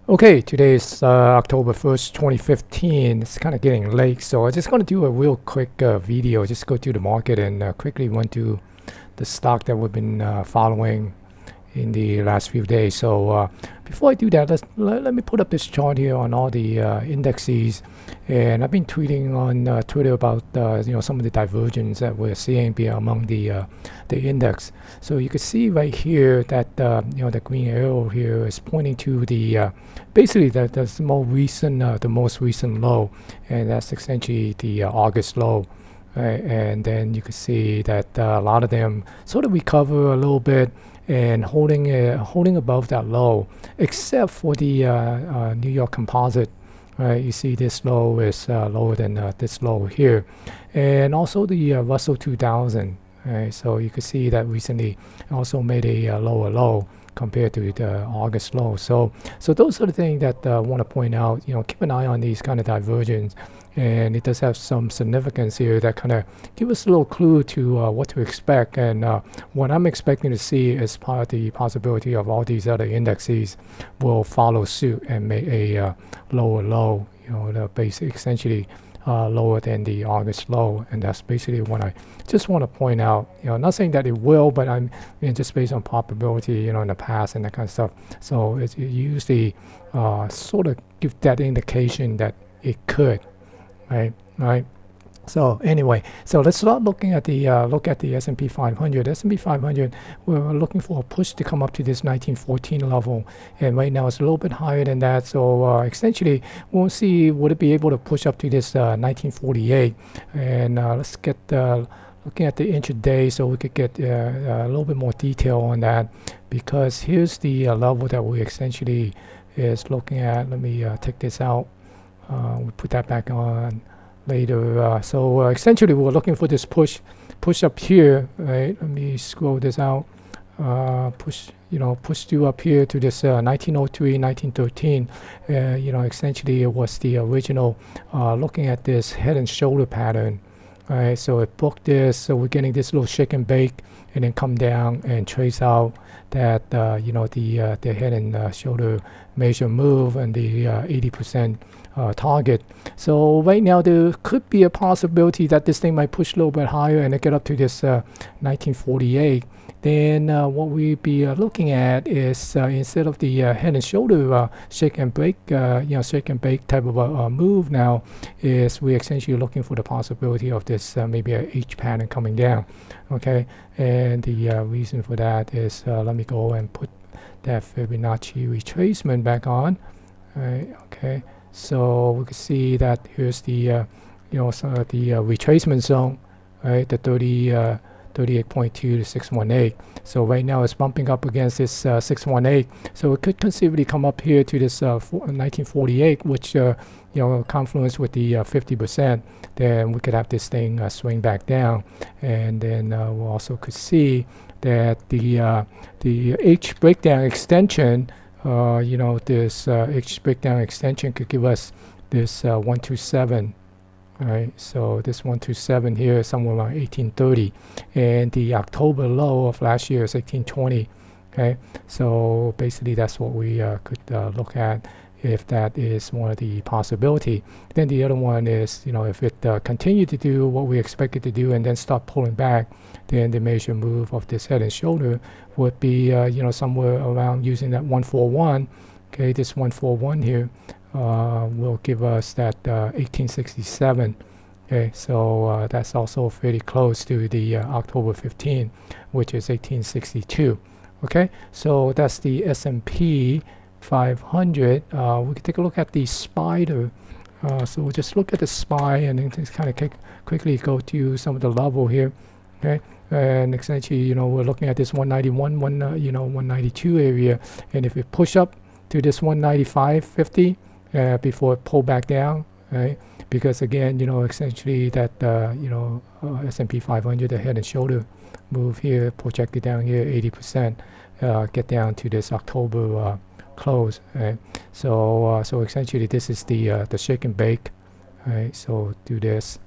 Okay, today is October 1st, 2015. It's kind of getting late, so I'm just going to do a real quick video. Just go to the market and quickly run through the stock that we've been following in the last few days. So before I do that, let me put up this chart here on all the indexes. And I've been tweeting on Twitter about some of the divergence that we're seeing among the index. So you can see right here that the green arrow here is pointing to the basically the most recent low, and that's essentially the August low. Right, and then you can see that a lot of them sort of recover a little bit and holding above that low, except for the New York Composite. Right, you see this low is lower than this low here, and also the Russell 2000. Right, so you can see that recently also made a lower low compared to the August low. So those are the things that I want to point out. Keep an eye on these kind of divergence, and it does have some significance here that kind of give us a little clue to what to expect. And what I'm expecting to see is part of the possibility of all these other indexes will follow suit and make a lower low. The basic essentially lower than the August low, and that's basically what I just want to point out. Not saying that it will, but I'm just based on probability, in the past and that kind of stuff. So it usually sort of give that indication that it could, right. So anyway, so let's start looking at the S&P 500. S&P 500, we're looking for a push to come up to this 1914 level, and right now it's a little bit higher than that. So essentially, we'll see would it be able to push up to this 1948. And let's get looking at the intraday, so we could get a little bit more detail on that, because here's the level that we essentially is looking at. Let me take this out. We put that back on later. So essentially we're looking for this push up here, right? Let me scroll this out. Push through up here to this 1903, 1913. Essentially it was the original looking at this head and shoulder pattern. All right, so it booked this, so we're getting this little shake and bake, and then come down and trace out that the head and shoulder major move and the 80% target. So right now there could be a possibility that this thing might push a little bit higher and get up to this 1948. Then what we'd be looking at is instead of the head and shoulder shake and bake type of a move, now is we're essentially looking for the possibility of this maybe a H pattern coming down. Okay, and the reason for that is let me go and put that Fibonacci retracement back on. All right, okay, so we can see that here's the the retracement zone, right? The 38.2 to 618. So right now it's bumping up against this 618. So it could conceivably come up here to this 1948, which confluence with the 50%. Then we could have this thing swing back down, and then we also could see that the H breakdown extension, this H breakdown extension could give us this 127. All right, so this 127 here is somewhere around 1830, and the October low of last year is 1820. Okay, so basically that's what we could look at, if that is one of the possibility. Then the other one is, if it continue to do what we expect it to do and then start pulling back, then the major move of this head and shoulder would be somewhere around using that 141. Okay, this 141 here will give us that 1867. Okay, so that's also pretty close to the October 15, which is 1862. Okay, so that's the S&P 500. We can take a look at the spider. So we'll just look at the SPY and then just kind of quickly go to some of the level here. Okay, and essentially, we're looking at this 191, 192 area, and if we push up to this 195.50 before it pull back down, right? Because again, essentially that S&P 500, the head and shoulder move here, projected down here 80%, get down to this October close, right? So essentially this is the shake and bake, right? So do this,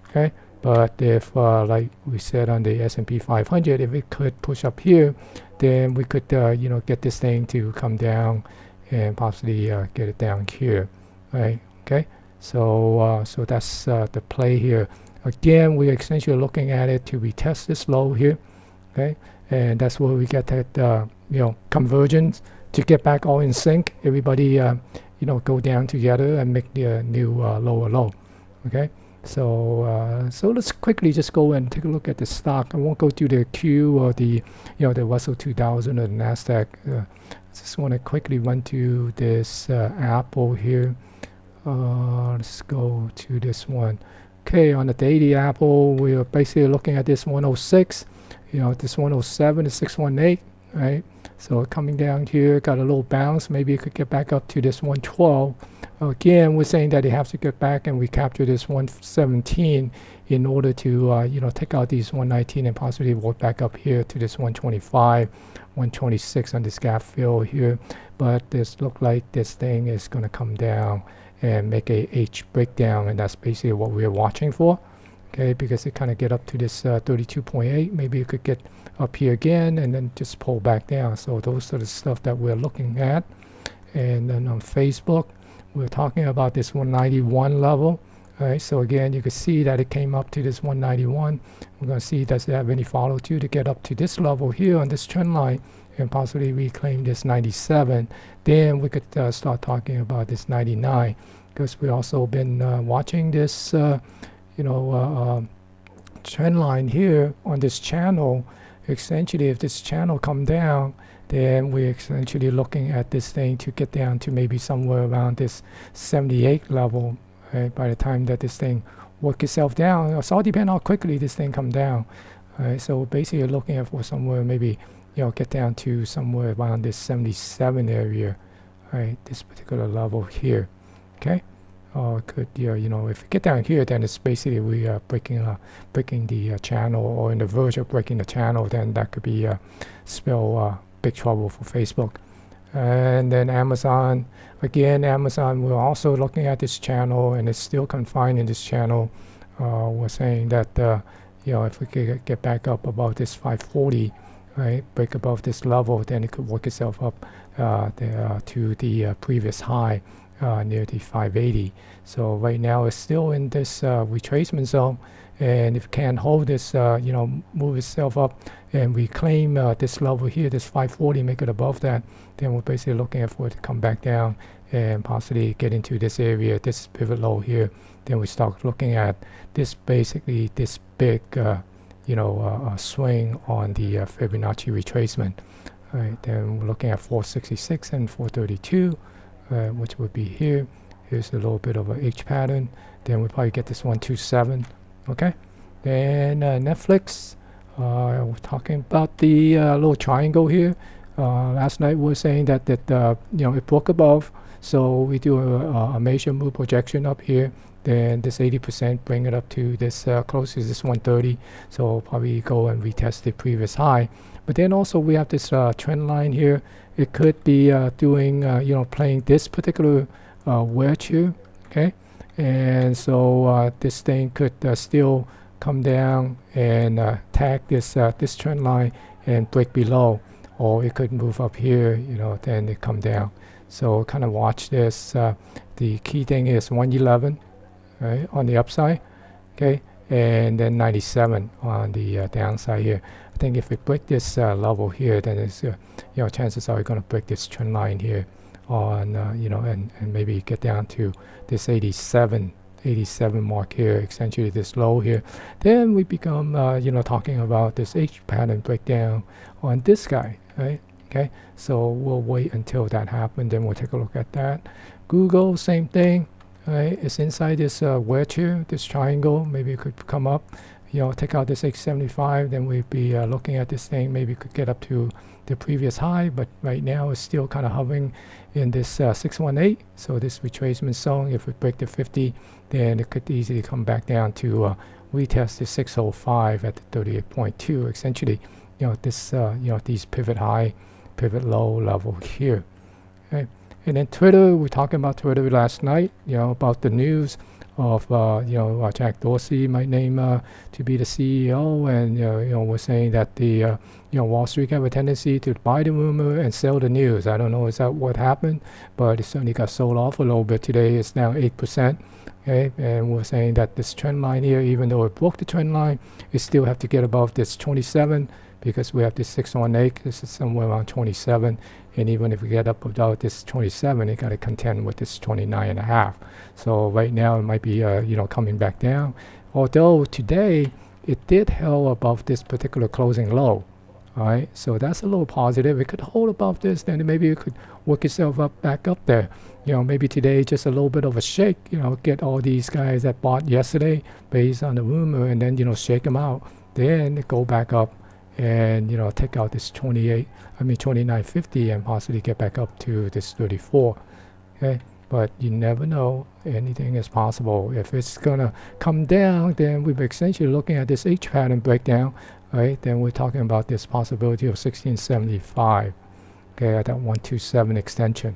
okay? But if like we said on the S&P 500, if it could push up here, then we could get this thing to come down and possibly get it down here, right? Okay, so so that's the play here. Again, we're essentially looking at it to retest this low here, okay, and that's where we get that convergence to get back all in sync. Everybody go down together and make the new lower low, okay. So so let's quickly just go and take a look at the stock. I won't go to the Q or the the Russell 2000 or the Nasdaq. Just want to quickly run to this Apple here. Let's go to this one. Okay, on the daily Apple, we are basically looking at this 106. This 107 is 618, right? So coming down here, got a little bounce. Maybe it could get back up to this 112. Again, we're saying that it has to get back and recapture this 117 in order to take out these 119 and possibly work back up here to this 125, 126 on this gap fill here. But this look like this thing is going to come down and make a H breakdown, and that's basically what we're watching for. Okay, because it kind of get up to this 32.8. Maybe it could get up here again and then just pull back down. So those are the stuff that we're looking at. And then on Facebook, we're talking about this 191 level. All right, so again, you can see that it came up to this 191. We're going to see does it have any follow through to get up to this level here on this trend line and possibly reclaim this 97. Then we could start talking about this 99, because we also been watching this trend line here on this channel. Essentially, if this channel come down, then we're essentially looking at this thing to get down to maybe somewhere around this 78 level, right? By the time that this thing work itself down, it's all depend how quickly this thing come down. Right? So basically looking at for somewhere maybe get down to somewhere around this 77 area, right? This particular level here. Okay. Could if we get down here, then it's basically we are breaking the channel, or in the verge of breaking the channel. Then that could be spell big trouble for Facebook. And then Amazon, again, we're also looking at this channel, and it's still confined in this channel. We're saying that if we could get back up above this 540, right, break above this level, then it could work itself up to the previous high. Near the 580. So right now it's still in this retracement zone, and if it can hold this move itself up and reclaim this level here, this 540, make it above that, then we're basically looking at for it to come back down and possibly get into this area, this pivot low here. Then we start looking at this, basically this big swing on the Fibonacci retracement. All right, then we're looking at 466 and 432. Which would be here. Here's a little bit of a H pattern. Then we'll probably get this 127. Okay. Then Netflix. We're talking about the little triangle here. Last night we were saying that it broke above. So we do a major move projection up here. Then this 80% bring it up to this close to this 130. So probably go and retest the previous high. But then also we have this trend line here. It could be doing, playing this particular wedge here, okay? And so this thing could still come down and tag this this trend line and break below, or it could move up here, then it come down. So kind of watch this. The key thing is 111, right, on the upside, okay? And then 97 on the downside here. I think if we break this level here, then it's chances are we're going to break this trend line here on and maybe get down to this 87 mark here, essentially this low here. Then we become talking about this H pattern breakdown on this guy, right? Okay, so we'll wait until that happens, then we'll take a look at that. Google, same thing. Right, it's inside this wedge here, this triangle. Maybe it could come up, take out this 875, then we'd be looking at this thing. Maybe it could get up to the previous high, but right now it's still kind of hovering in this 618. So this retracement zone, if we break the 50, then it could easily come back down to retest the 605 at the 38.2. Essentially, this these pivot high, pivot low level here. Okay. And then Twitter, we were talking about Twitter last night, about the news of Jack Dorsey might name to be the CEO, and we're saying that the Wall Street have a tendency to buy the rumor and sell the news. I don't know is that what happened, but it certainly got sold off a little bit today. It's now 8%. Okay, and we're saying that this trend line here, even though it broke the trend line, it still have to get above this 27 because we have this 618. This is somewhere around 27, and even if we get up about this 27, it got to contend with this 29.5. So right now it might be coming back down. Although today it did hold above this particular closing low. All right, so that's a little positive. It could hold above this, then maybe it could work itself up back up there. Maybe today just a little bit of a shake. Get all these guys that bought yesterday based on the rumor, and then shake them out. Then go back up and take out this 29.50 and possibly get back up to this 34. Okay, but you never know. Anything is possible. If it's gonna come down, then we're essentially looking at this H pattern breakdown. Right, then we're talking about this possibility of 1675, okay, at that 127 extension.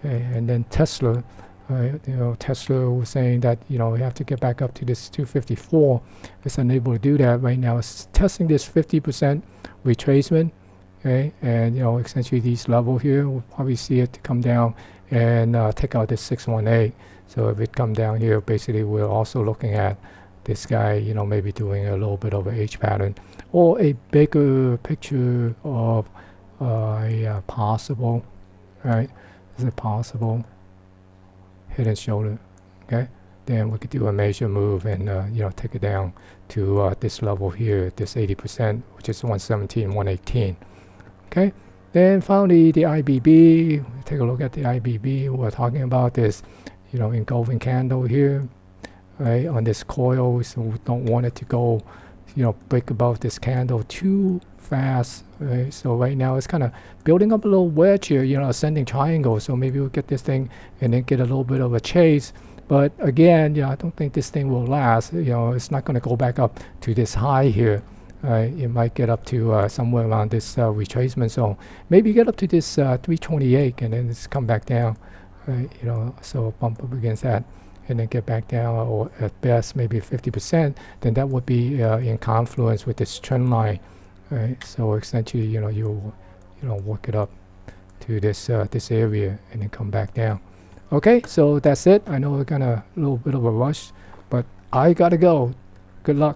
Okay, and then Tesla, Tesla was saying that we have to get back up to this 254. It's unable to do that right now. It's testing this 50% retracement. Okay, and essentially these level here, we'll probably see it to come down and take out this 618. So if it come down here, basically we're also looking at this guy, maybe doing a little bit of a H pattern or a bigger picture of a possible, right? Is it possible head and shoulder? Okay, then we could do a major move and take it down to this level here, this 80%, which is 117, 118. Okay, then finally the IBB. Take a look at the IBB. We're talking about this, engulfing candle here. Right, on this coil, so we don't want it to go break above this candle too fast. Right? So right now it's kind of building up a little wedge here, ascending triangle. So maybe we'll get this thing and then get a little bit of a chase. But again, I don't think this thing will last. It's not going to go back up to this high here. It might get up to somewhere around this retracement zone. Maybe get up to this 328 and then it's come back down. Right? So bump up against that and then get back down, or at best maybe 50%, then that would be in confluence with this trend line, right? So essentially, you work it up to this this area and then come back down. Okay, so that's it. I know we're gonna a little bit of a rush, but I gotta go. Good luck.